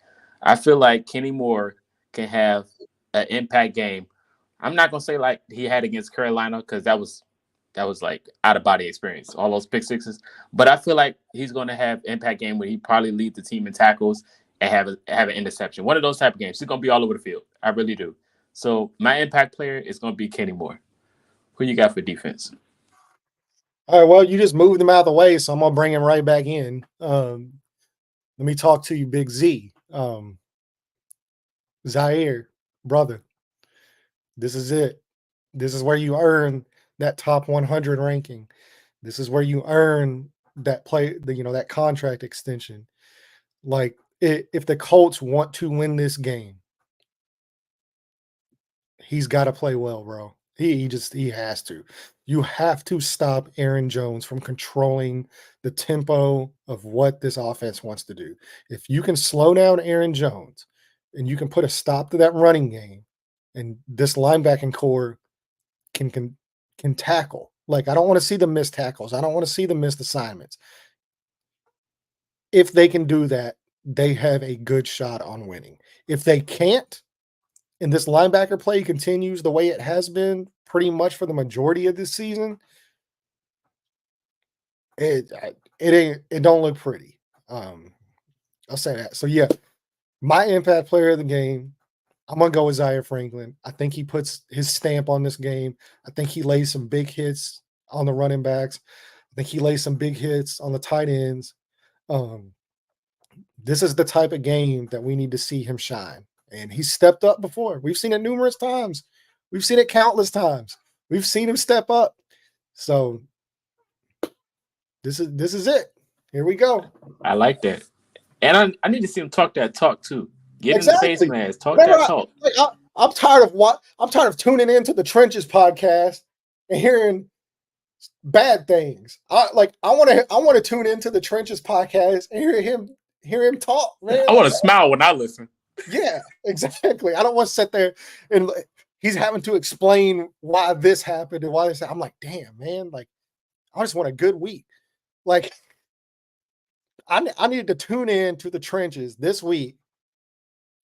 I feel like Kenny Moore can have an impact game. I'm not going to say like he had against Carolina because that was like out of body experience, all those pick sixes. But I feel like he's going to have impact game where he probably lead the team in tackles and have an interception. One of those type of games. He's going to be all over the field. I really do. So my impact player is going to be Kenny Moore. Who you got for defense? All right, well, you just moved him out of the way, so I'm going to bring him right back in. Let me talk to you, Big Z. Zaire, brother, this is it. This is where you earn that top 100 ranking. This is where you earn that that contract extension. Like if the Colts want to win this game, he's got to play well, bro. He has to. You have to stop Aaron Jones from controlling the tempo of what this offense wants to do. If you can slow down Aaron Jones and you can put a stop to that running game, and this linebacking core can tackle. Like, I don't want to see the missed tackles. I don't want to see the missed assignments. If they can do that, they have a good shot on winning. If they can't, and this linebacker play continues the way it has been pretty much for the majority of this season, it don't look pretty. I'll say that. So yeah, my impact player of the game, I'm going to go with Zaire Franklin. I think he puts his stamp on this game. I think he lays some big hits on the running backs. I think he lays some big hits on the tight ends. This is the type of game that we need to see him shine. And he's stepped up before. We've seen it numerous times. We've seen it countless times. We've seen him step up. So this is it. Here we go. I like that. And I need to see him talk that talk too. Get in the face mask. Talk that talk. I'm tired of tuning into the Trenches podcast and hearing bad things. I want to tune into the Trenches podcast and hear him talk, man. I want to smile when I listen. Yeah, exactly. I don't want to sit there and he's having to explain why this happened and why this happened. I'm like, damn, man. Like, I just want a good week. Like, I needed to tune in to the Trenches this week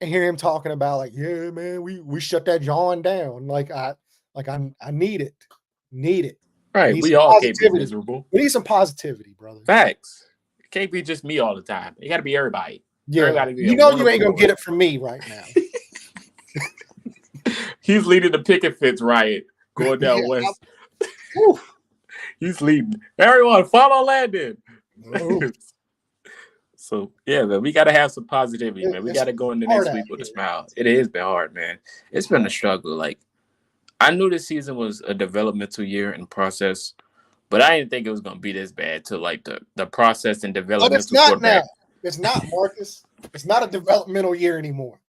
and hear him talking about, like, yeah, man, we shut that John down. I need it. Need it. Right. We all can't be miserable. We need some positivity, brother. Facts. It can't be just me all the time. It got to be everybody. Yeah. You know you ain't going to get it from me right now. He's leading the picket fence riot going down west. He's leading. Everyone, follow Landon. No, So yeah, man, we gotta have some positivity, man. We it's gotta go into hard next out week with a here. smile. It has been hard, man. It's been a struggle. Like I knew this season was a developmental year and process, but I didn't think it was gonna be this bad to like the process and But it's developmental not now. quarterback. It's not, Marcus. It's not a developmental year anymore.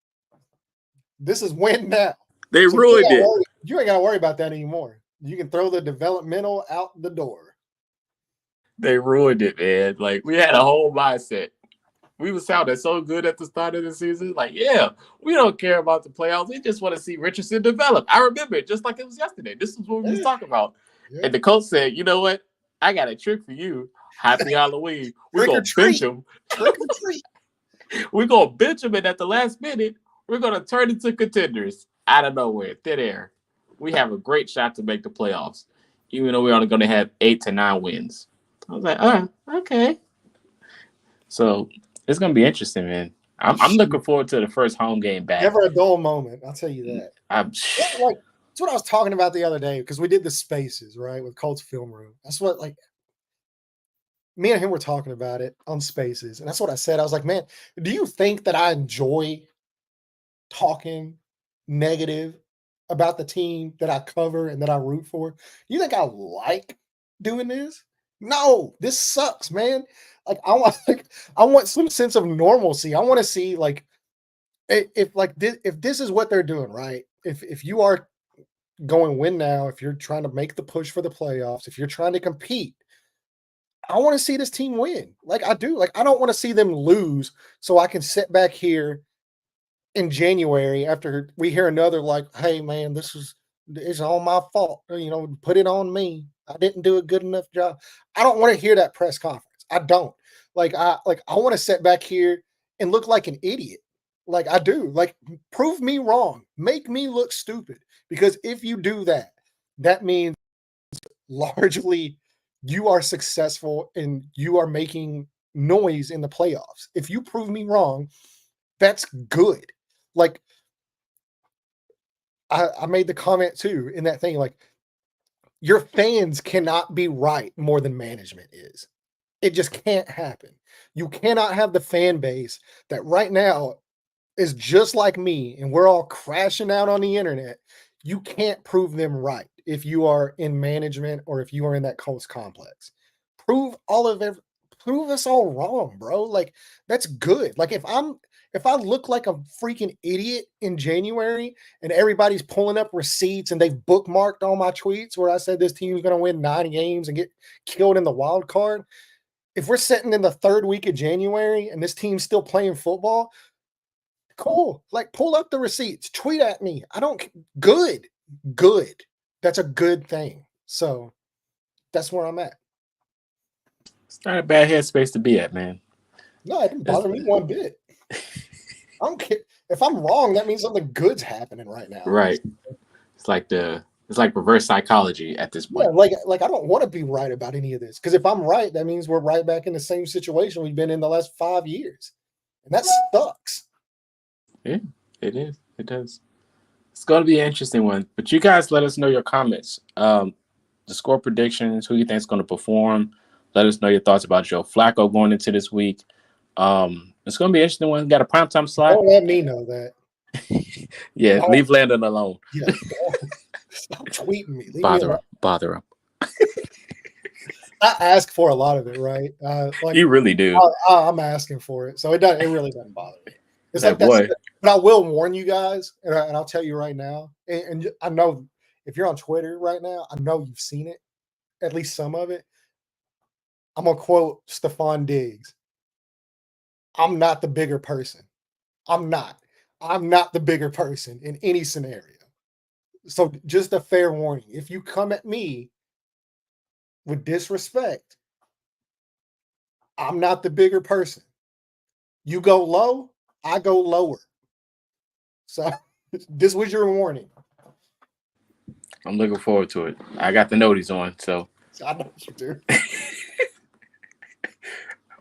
This is win now. They So ruined it. you ain't got to worry about that anymore. You can throw the developmental out the door. They ruined it, man. Like we had a whole mindset. We were sounding so good at the start of the season. Like, yeah, we don't care about the playoffs. We just want to see Richardson develop. I remember it just like it was yesterday. This is what we was talking about. Yeah. And the coach said, you know what? I got a trick for you. Happy Halloween. We're Trick or going to bench treat. him. Trick or treat. We're going to bench him. And at the last minute, we're going to turn into contenders out of nowhere, thin air. We have a great shot to make the playoffs, even though we're only going to have 8 to 9 wins. I was like, okay. So it's gonna be interesting, man. I'm looking forward to the first home game back. Never a dull moment. I'll tell you that. That's what I was talking about the other day because we did the spaces right with Colts film room. That's what me and him were talking about it on spaces, and that's what I said. I was like, man, do you think that I enjoy talking negative about the team that I cover and that I root for? You think I like doing this? No, this sucks, man. I want some sense of normalcy. I want to see if this is what they're doing, right? If you are going win now, if you're trying to make the push for the playoffs, if you're trying to compete, I want to see this team win. Like I do. Like I don't want to see them lose so I can sit back here in January after we hear another hey man, it's all my fault. Put it on me. I didn't do a good enough job. I don't want to hear that press conference. I don't. I want to sit back here and look like an idiot. Like I do. Prove me wrong. Make me look stupid. Because if you do that, that means largely you are successful and you are making noise in the playoffs. If you prove me wrong, that's good. I made the comment too in that thing, your fans cannot be right more than management is. It just can't happen. You cannot have the fan base that right now is just like me and we're all crashing out on the internet. You can't prove them right if you are in management or if you are in that Colts complex. Prove us all wrong, bro. That's good. If I look like a freaking idiot in January and everybody's pulling up receipts and they've bookmarked all my tweets where I said this team's going to win 9 games and get killed in the wild card, if we're sitting in the 3rd week of January and this team's still playing football, cool. Pull up the receipts, tweet at me. Good. That's a good thing. So that's where I'm at. it's not a bad headspace to be at, man. No, it didn't bother me one bit. I don't care. If I'm wrong, that means something good's happening right now. Right. It's like reverse psychology at this point. Yeah, I don't want to be right about any of this. Because if I'm right, that means we're right back in the same situation we've been in the last 5 years. And that sucks. Yeah, it is. It does. It's going to be an interesting one. But you guys let us know your comments. The score predictions, who you think is going to perform. Let us know your thoughts about Joe Flacco going into this week. It's going to be an interesting one. Got a primetime slot. Don't let me know that. Yeah, leave Landon alone. Yeah, stop tweeting me. Bother him. I ask for a lot of it, right? You really do. I'm asking for it, so it really doesn't bother me. It's that boy. But I will warn you guys, and I'll tell you right now. And I know if you're on Twitter right now, I know you've seen it, at least some of it. I'm gonna quote Stephon Diggs. I'm not the bigger person. I'm not the bigger person in any scenario. So just a fair warning. If you come at me with disrespect, I'm not the bigger person. You go low, I go lower. So this was your warning. I'm looking forward to it. I got the noties on, so. I know you do.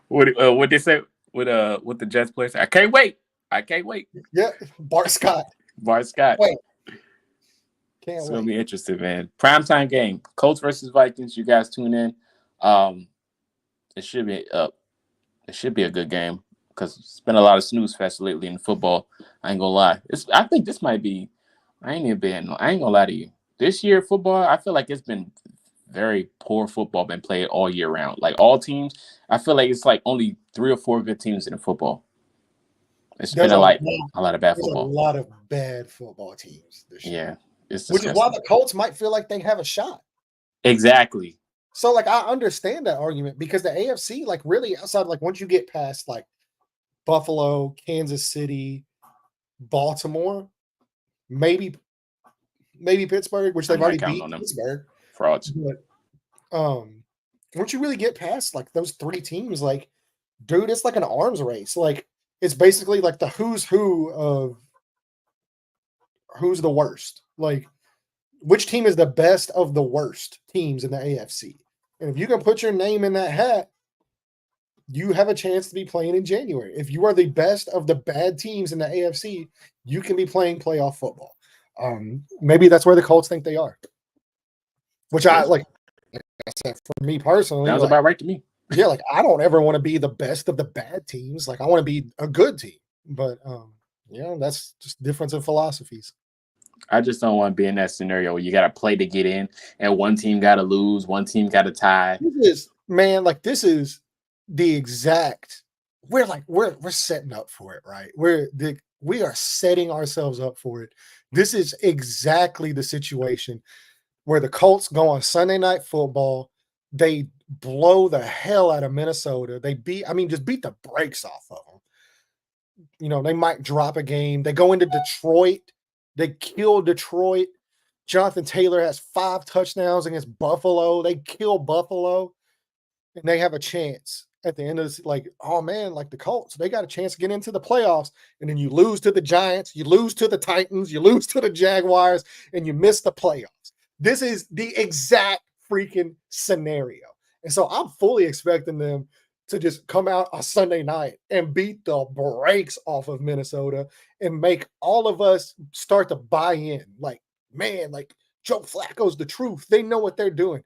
What they say with the Jets players? I can't wait. Yeah, Bart Scott. Bart Scott. Wait. Can't It's gonna wait. be interesting, man. Primetime game. Colts versus Vikings. You guys tune in. Um, it should be up. It should be a good game because it's been a lot of snooze fest lately in football. I ain't gonna lie. I think this might be. I ain't gonna lie to you. This year football, I feel like it's been very poor football been played all year round. Like all teams, I feel like it's like only 3 or 4 good teams in football. It's been There's a lot, a lot of bad there's a football. lot of bad football teams this year, Yeah, it's which is why disgusting. the Colts might feel like they have a shot. Exactly. So, like, I understand that argument because the AFC, like, really outside, like, once you get past like Buffalo, Kansas City, Baltimore, maybe Pittsburgh, which they've I'm not already counting beat on them. Pittsburgh. Frauds. But once you really get past like those 3 teams, like, dude, it's like an arms race. Like, it's basically like the who's who of who's the worst. Like, which team is the best of the worst teams in the AFC? And if you can put your name in that hat, you have a chance to be playing in January. If you are the best of the bad teams in the AFC, you can be playing playoff football. Maybe that's where the Colts think they are. Which I like I said, for me personally, Sounds like, about right to me. yeah, like I don't ever want to be the best of the bad teams. Like I want to be a good team. But that's just difference in philosophies. I just don't want to be in that scenario where you got to play to get in, and one team got to lose, one team got to tie. This is the exact. We're setting up for it, right? We are setting ourselves up for it. This is exactly the situation where the Colts go on Sunday Night Football. They blow the hell out of Minnesota. Just beat the brakes off of them. They might drop a game. They go into Detroit. They kill Detroit. Jonathan Taylor has 5 touchdowns against Buffalo. They kill Buffalo, and they have a chance at the end of this. Like, oh man, like the Colts, they got a chance to get into the playoffs, and then you lose to the Giants, you lose to the Titans, you lose to the Jaguars, and you miss the playoffs. This is the exact freaking scenario. And so I'm fully expecting them to just come out on Sunday night and beat the brakes off of Minnesota and make all of us start to buy in. Like, man, like Joe Flacco's the truth. They know what they're doing.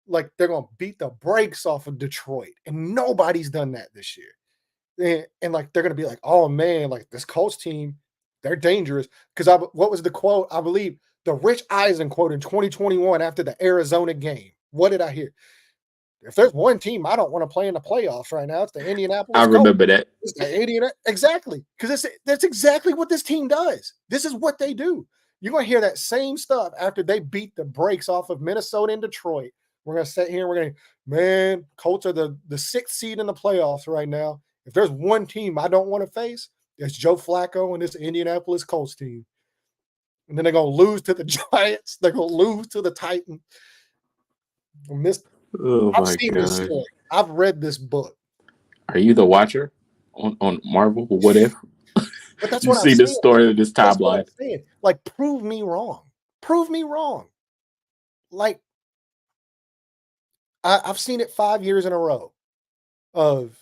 Like, they're going to beat the brakes off of Detroit. And nobody's done that this year. And like, they're going to be like, oh man, like this Colts team, they're dangerous. Because what was the quote? I believe the Rich Eisen quote in 2021 after the Arizona game. What did I hear? If there's one team I don't want to play in the playoffs right now, it's the Indianapolis I Colts. remember that. It's the exactly, because that's exactly what this team does. This is what they do. You're going to hear that same stuff after they beat the brakes off of Minnesota and Detroit. We're going to sit here and we're going to, man, Colts are the 6th seed in the playoffs right now. If there's one team I don't want to face, it's Joe Flacco and this Indianapolis Colts team. And then they're going to lose to the Giants. They're going to lose to the Titans. I've seen this story. I've read this book. Are you the watcher on Marvel? What if? But that's you what see I'm this saying. story, this timeline. Like, prove me wrong. Prove me wrong. Like, I've seen it 5 years in a row of,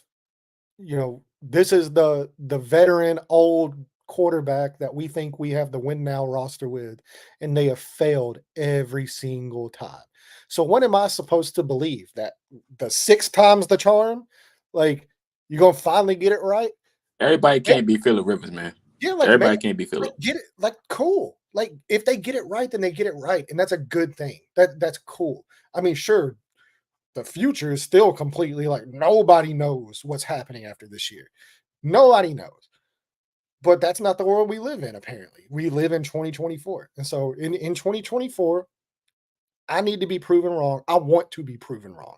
this is the veteran old quarterback that we think we have the win now roster with, and they have failed every single time. So what am I supposed to believe? That the 6 times the charm? Like, you're going to finally get it right? Everybody can't be Phillip Rivers, man. Yeah, like, everybody man, can't be Phillip. Get it, like, cool. Like, if they get it right, then they get it right, and that's a good thing. That's cool. I mean, sure, the future is still completely like nobody knows what's happening after this year. Nobody knows. But that's not the world we live in, apparently. We live in 2024. And so in 2024, I need to be proven wrong. I want to be proven wrong.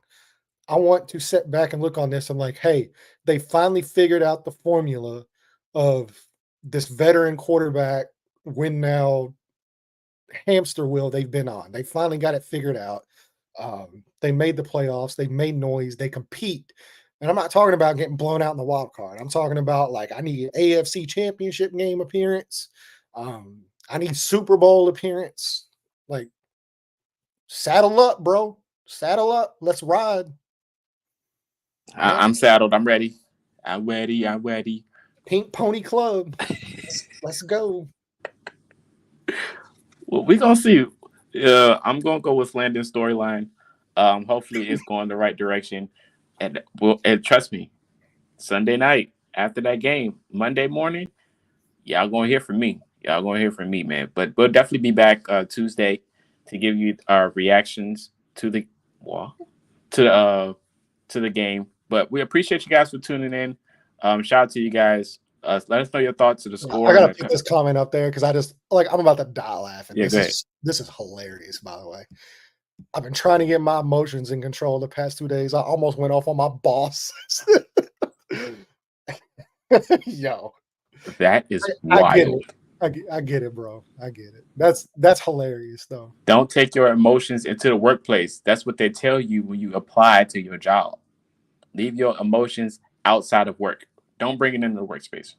I want to sit back and look on this and like, hey, they finally figured out the formula of this veteran quarterback win now hamster wheel they've been on. They finally got it figured out. They made the playoffs. They made noise. They compete. And I'm not talking about getting blown out in the wild card. I'm talking about, like, I need AFC championship game appearance. I need Super Bowl appearance. Like, saddle up, bro. Saddle up. Let's ride. I'm saddled. I'm ready. I'm ready. Pink Pony Club. Let's go. Well, we're gonna see. I'm gonna go with Landon's storyline. Hopefully, it's going the right direction, and trust me, Sunday night after that game, Monday morning, y'all gonna hear from me. Y'all gonna hear from me, man. But we'll definitely be back Tuesday to give you our reactions to the well, to the game. But we appreciate you guys for tuning in. Shout out to you guys. Let us know your thoughts to the Yeah, I score. gotta put this comment up there because I just like I'm about to die laughing. Yeah, go ahead. This is hilarious, by the way. I've been trying to get my emotions in control the past 2 days. I almost went off on my boss. Yo, That is I get wild. it. I get it, bro. I get it. That's hilarious, though. Don't take your emotions into the workplace. That's what they tell you when you apply to your job. Leave your emotions outside of work. Don't bring it into the workspace.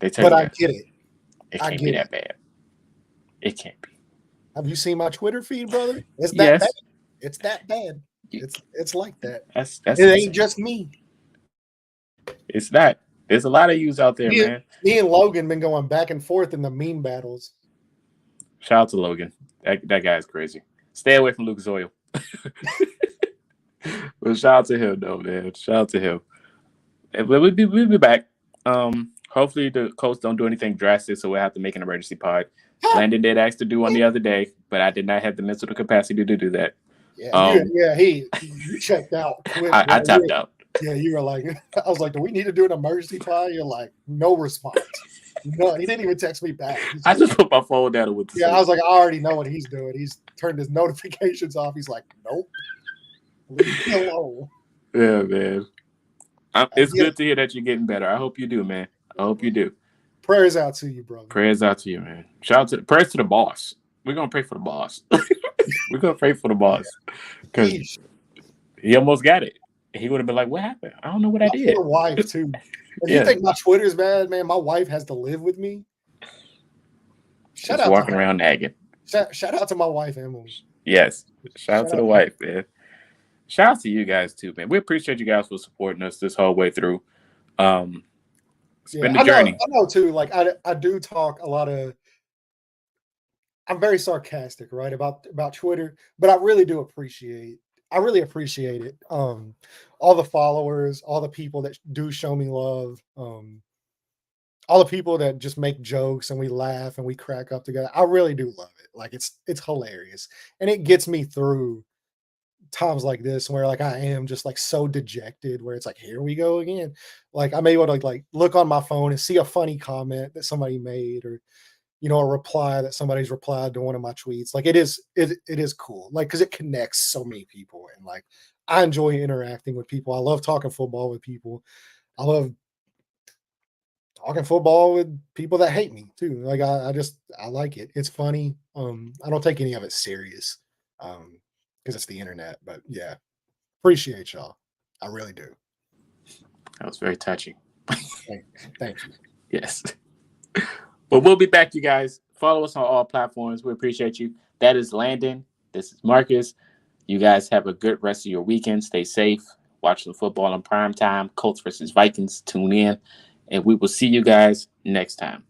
They tell But you I that. get it. It I can't be get it. that bad. It can't be. Have you seen my Twitter feed, brother? It's that Yes. bad. It's that bad. It's like that. That's It insane. ain't just me. It's not. There's a lot of yous out there, man. Me and Logan been going back and forth in the meme battles. Shout out to Logan. That guy's crazy. Stay away from Lucas Oil. But shout out to him, though, man. Shout out to him. And we'll be back. Hopefully the Colts don't do anything drastic, so we'll have to make an emergency pod. Landon did ask to do one the other day, but I did not have the mental capacity to do that. You checked out quick. I tapped out. Yeah, you were like, I was like, do we need to do an emergency pod? You're like, no response. No, he didn't even text me back. I just put my phone down and went to sleep. I was like, I already know what he's doing. He's turned his notifications off. He's like, nope. Leave me alone. Yeah, man. It's good to hear that you're getting better. I hope you do, man. I hope you do. Prayers out to you, brother. Prayers out to you, man. Prayers to the boss. We're gonna pray for the boss. We're gonna pray for the boss because he almost got it. He would have been like, "What happened? I don't know what I did." Poor wife too. If you think my Twitter's bad, man, my wife has to live with me. Shout out walking around nagging. Shout out to my wife, Emily. Yes. Shout out to the wife, man. Shout out to you guys too, man. We appreciate you guys for supporting us this whole way through. It's been a journey. I know too. Like I do talk a lot of. I'm very sarcastic, right, about Twitter, but I really do appreciate. I really appreciate it. All the followers, all the people that do show me love, all the people that just make jokes and we laugh and we crack up together. I really do love it. Like it's hilarious, and it gets me through times like this where like I am just like so dejected where it's like here we go again. Like I'm able to like look on my phone and see a funny comment that somebody made or a reply that somebody's replied to one of my tweets. Like it is cool. Like because it connects so many people and like I enjoy interacting with people. I love talking football with people. I love talking football with people that hate me too. Like I like it. It's funny. I don't take any of it serious. Because it's the internet. But yeah, appreciate y'all. I really do. That was very touching. Thank you. Yes. But we'll be back, you guys. Follow us on all platforms. We appreciate you. That is Landon. This is Marcus. You guys have a good rest of your weekend. Stay safe. Watch the football on prime time. Colts versus Vikings. Tune in. And we will see you guys next time.